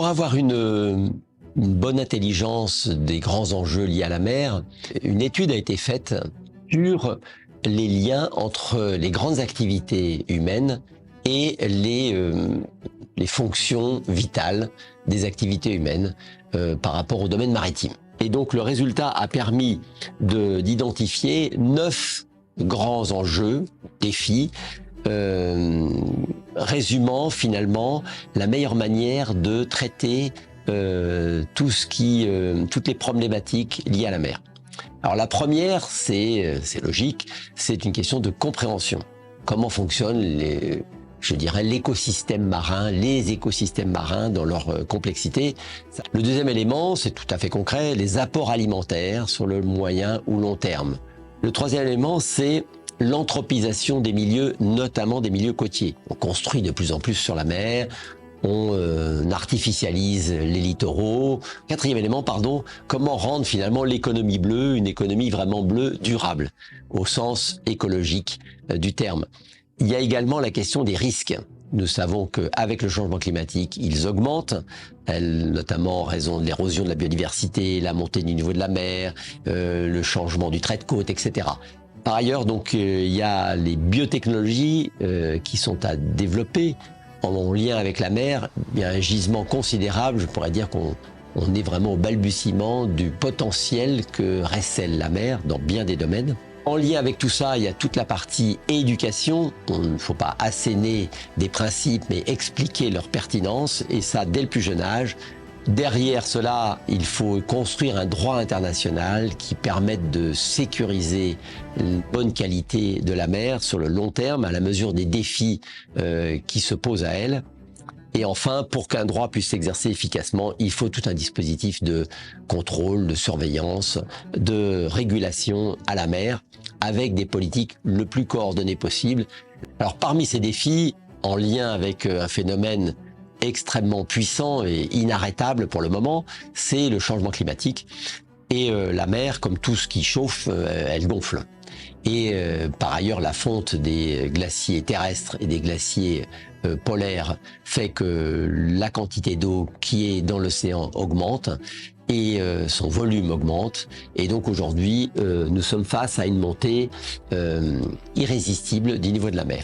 Pour avoir une bonne intelligence des grands enjeux liés à la mer, une étude a été faite sur les liens entre les grandes activités humaines et les fonctions vitales des activités humaines par rapport au domaine maritime. Et donc le résultat a permis d'identifier 9 grands enjeux, défis, résumant finalement la meilleure manière de traiter toutes les problématiques liées à la mer. Alors la première, c'est logique, c'est une question de compréhension. Comment fonctionnent l'écosystème marin, les écosystèmes marins dans leur complexité. Le deuxième élément, c'est tout à fait concret, les apports alimentaires sur le moyen ou long terme. Le troisième élément, c'est l'anthropisation des milieux, notamment des milieux côtiers. On construit de plus en plus sur la mer, on artificialise les littoraux. Quatrième élément, comment rendre finalement l'économie bleue une économie vraiment bleue durable, au sens écologique du terme. Il y a également la question des risques. Nous savons qu'avec le changement climatique, ils augmentent, notamment en raison de l'érosion de la biodiversité, la montée du niveau de la mer, le changement du trait de côte, etc. Par ailleurs, il y a les biotechnologies qui sont à développer en lien avec la mer. Il y a un gisement considérable, je pourrais dire qu'on est vraiment au balbutiement du potentiel que recèle la mer dans bien des domaines. En lien avec tout ça, il y a toute la partie éducation. Il ne faut pas asséner des principes, mais expliquer leur pertinence, et ça dès le plus jeune âge. Derrière cela, il faut construire un droit international qui permette de sécuriser une bonne qualité de la mer sur le long terme, à la mesure des défis qui se posent à elle. Et enfin, pour qu'un droit puisse s'exercer efficacement, il faut tout un dispositif de contrôle, de surveillance, de régulation à la mer, avec des politiques le plus coordonnées possible. Alors parmi ces défis, en lien avec un phénomène extrêmement puissant et inarrêtable pour le moment, c'est le changement climatique. Et la mer, comme tout ce qui chauffe, elle gonfle. Et par ailleurs, la fonte des glaciers terrestres et des glaciers polaires fait que la quantité d'eau qui est dans l'océan augmente et son volume augmente. Et donc aujourd'hui, nous sommes face à une montée irrésistible du niveau de la mer.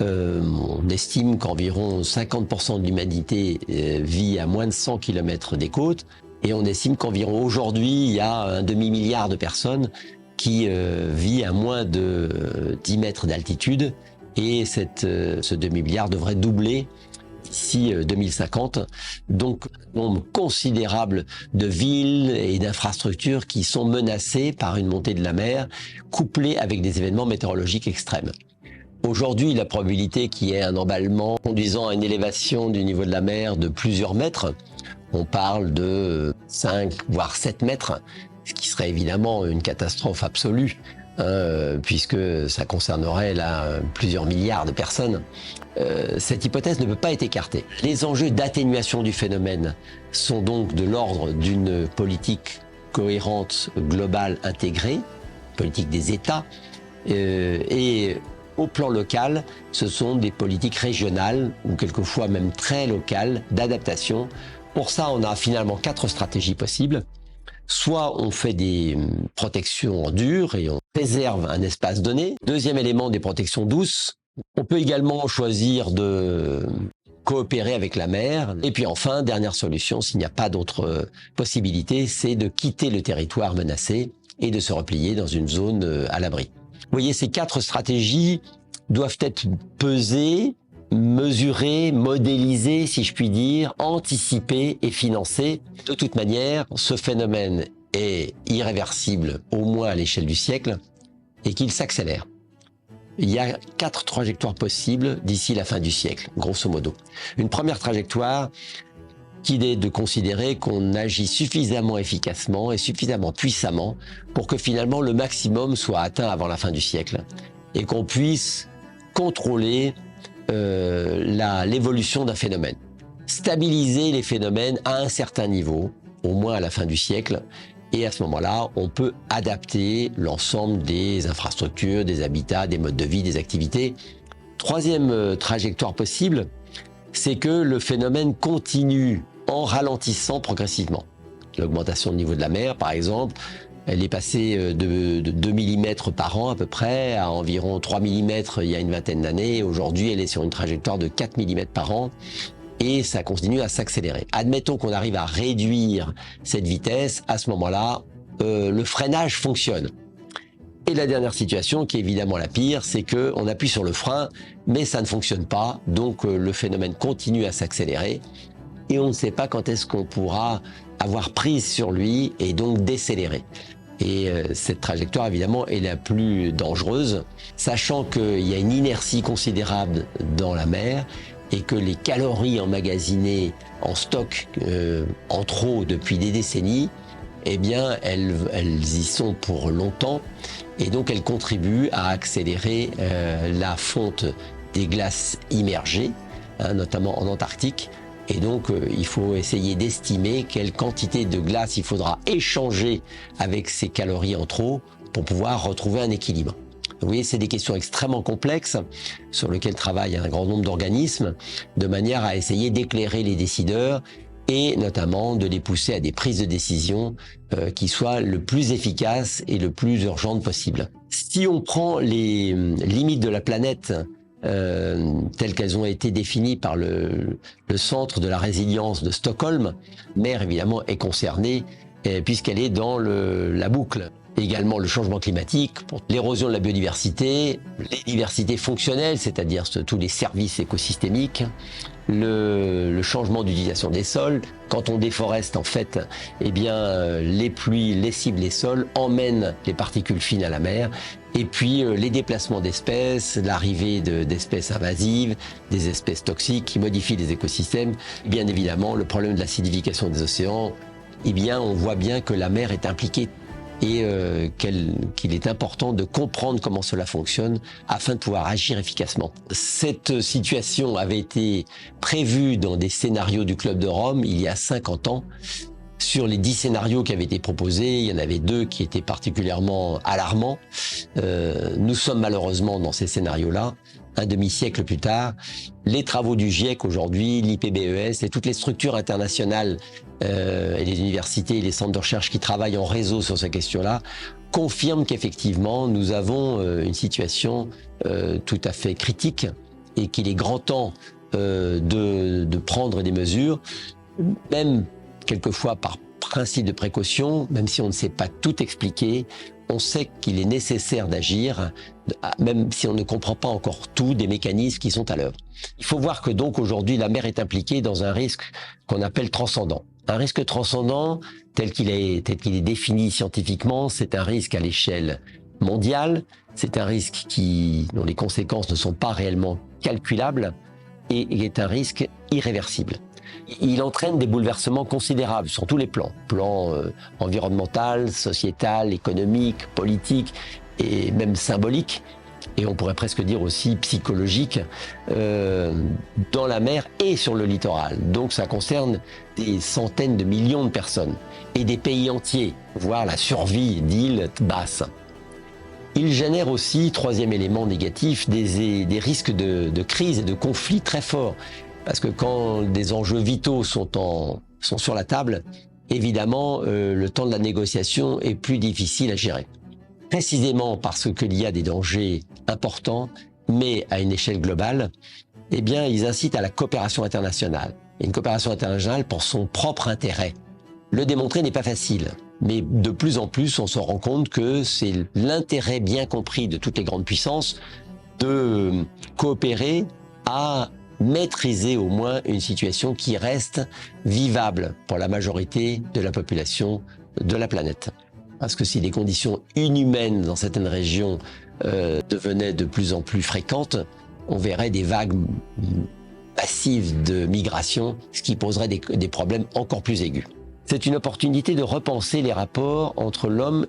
On estime qu'environ 50% de l'humanité vit à moins de 100 km des côtes, et on estime qu'environ aujourd'hui, il y a un demi-milliard de personnes qui vit à moins de 10 mètres d'altitude, et ce demi-milliard devrait doubler d'ici 2050. Donc, un nombre considérable de villes et d'infrastructures qui sont menacées par une montée de la mer, couplée avec des événements météorologiques extrêmes. Aujourd'hui, la probabilité qu'il y ait un emballement conduisant à une élévation du niveau de la mer de plusieurs mètres, on parle de 5 voire 7 mètres, ce qui serait évidemment une catastrophe absolue, puisque ça concernerait là plusieurs milliards de personnes. Cette hypothèse ne peut pas être écartée. Les enjeux d'atténuation du phénomène sont donc de l'ordre d'une politique cohérente, globale, intégrée, politique des États, et au plan local, ce sont des politiques régionales, ou quelquefois même très locales, d'adaptation. Pour ça, on a finalement 4 stratégies possibles. Soit on fait des protections en dur et on préserve un espace donné. Deuxième élément, des protections douces. On peut également choisir de coopérer avec la mer. Et puis enfin, dernière solution, s'il n'y a pas d'autre possibilité, c'est de quitter le territoire menacé et de se replier dans une zone à l'abri. Vous voyez, ces 4 stratégies doivent être pesées, mesurées, modélisées, si je puis dire, anticipées et financées. De toute manière, ce phénomène est irréversible, au moins à l'échelle du siècle, et qu'il s'accélère. Il y a 4 trajectoires possibles d'ici la fin du siècle, grosso modo. Une première trajectoire qui est de considérer qu'on agit suffisamment efficacement et suffisamment puissamment pour que finalement le maximum soit atteint avant la fin du siècle et qu'on puisse contrôler l'évolution d'un phénomène. Stabiliser les phénomènes à un certain niveau, au moins à la fin du siècle, et à ce moment-là, on peut adapter l'ensemble des infrastructures, des habitats, des modes de vie, des activités. Troisième trajectoire possible, c'est que le phénomène continue en ralentissant progressivement. L'augmentation du niveau de la mer, par exemple, elle est passée de 2 mm par an à peu près à environ 3 mm il y a une vingtaine d'années. Aujourd'hui, elle est sur une trajectoire de 4 mm par an et ça continue à s'accélérer. Admettons qu'on arrive à réduire cette vitesse, à ce moment-là, le freinage fonctionne. Et la dernière situation, qui est évidemment la pire, c'est qu'on appuie sur le frein, mais ça ne fonctionne pas, donc le phénomène continue à s'accélérer et on ne sait pas quand est-ce qu'on pourra avoir prise sur lui et donc décélérer. Et cette trajectoire, évidemment, est la plus dangereuse, sachant qu'il y a une inertie considérable dans la mer et que les calories emmagasinées en stock en trop depuis des décennies, eh bien, elles y sont pour longtemps et donc elles contribuent à accélérer la fonte des glaces immergées, notamment en Antarctique. Et donc, il faut essayer d'estimer quelle quantité de glace il faudra échanger avec ces calories en trop pour pouvoir retrouver un équilibre. Vous voyez, c'est des questions extrêmement complexes sur lesquelles travaillent un grand nombre d'organismes, de manière à essayer d'éclairer les décideurs et notamment de les pousser à des prises de décision qui soient le plus efficaces et le plus urgentes possible. Si on prend les limites de la planète telles qu'elles ont été définies par le Centre de la résilience de Stockholm, la mer évidemment est concernée puisqu'elle est dans la boucle. Également le changement climatique, l'érosion de la biodiversité, les diversités fonctionnelles, c'est-à-dire tous les services écosystémiques, le changement d'utilisation des sols. Quand on déforeste, en fait, eh bien, les pluies lessivent les sols, emmènent les particules fines à la mer, et puis les déplacements d'espèces, l'arrivée d'espèces invasives, des espèces toxiques qui modifient les écosystèmes. Bien évidemment, le problème de l'acidification des océans, eh bien, on voit bien que la mer est impliquée et qu'il est important de comprendre comment cela fonctionne afin de pouvoir agir efficacement. Cette situation avait été prévue dans des scénarios du Club de Rome il y a 50 ans. Sur les 10 scénarios qui avaient été proposés, il y en avait 2 qui étaient particulièrement alarmants. Nous sommes malheureusement dans ces scénarios-là, un demi-siècle plus tard. Les travaux du GIEC aujourd'hui, l'IPBES et toutes les structures internationales et les universités et les centres de recherche qui travaillent en réseau sur ces questions-là confirment qu'effectivement nous avons une situation tout à fait critique et qu'il est grand temps de prendre des mesures, même quelquefois par principe de précaution, même si on ne sait pas tout expliquer, on sait qu'il est nécessaire d'agir, même si on ne comprend pas encore tout des mécanismes qui sont à l'œuvre. Il faut voir que donc aujourd'hui la mer est impliquée dans un risque qu'on appelle transcendant. Un risque transcendant, tel qu'il est défini scientifiquement, c'est un risque à l'échelle mondiale, c'est un risque dont les conséquences ne sont pas réellement calculables et est un risque irréversible. Il entraîne des bouleversements considérables sur tous les plans, environnemental, sociétal, économique, politique et même symbolique, et on pourrait presque dire aussi psychologique, dans la mer et sur le littoral. Donc ça concerne des centaines de millions de personnes et des pays entiers, voire la survie d'îles basses. Il génère aussi, troisième élément négatif, des risques de crise et de conflits très forts. Parce que quand des enjeux vitaux sont sur la table, évidemment, le temps de la négociation est plus difficile à gérer. Précisément parce qu'il y a des dangers importants, mais à une échelle globale, eh bien, ils incitent à la coopération internationale. Et une coopération internationale pour son propre intérêt. Le démontrer n'est pas facile, mais de plus en plus, on se rend compte que c'est l'intérêt bien compris de toutes les grandes puissances de coopérer à maîtriser au moins une situation qui reste vivable pour la majorité de la population de la planète. Parce que si les conditions inhumaines dans certaines régions devenaient de plus en plus fréquentes, on verrait des vagues massives de migration, ce qui poserait des problèmes encore plus aigus. C'est une opportunité de repenser les rapports entre l'homme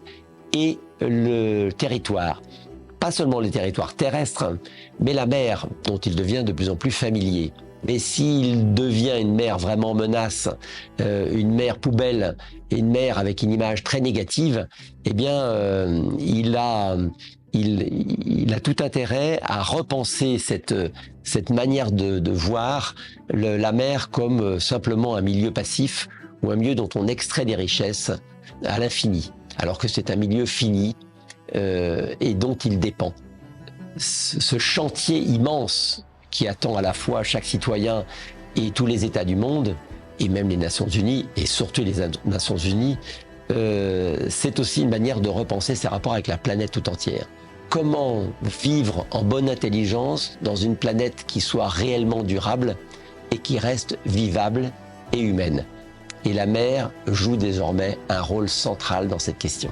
et le territoire. Pas seulement les territoires terrestres, mais la mer, dont il devient de plus en plus familier. Mais s'il devient une mer vraiment menace, une mer poubelle, et une mer avec une image très négative, eh bien, il a il a tout intérêt à repenser cette manière de voir la mer comme simplement un milieu passif ou un milieu dont on extrait des richesses à l'infini, alors que c'est un milieu fini et dont il dépend. Ce chantier immense qui attend à la fois chaque citoyen et tous les États du monde, et même les Nations Unies, et surtout les Nations Unies, c'est aussi une manière de repenser ses rapports avec la planète tout entière. Comment vivre en bonne intelligence dans une planète qui soit réellement durable et qui reste vivable et humaine. Et la mer joue désormais un rôle central dans cette question.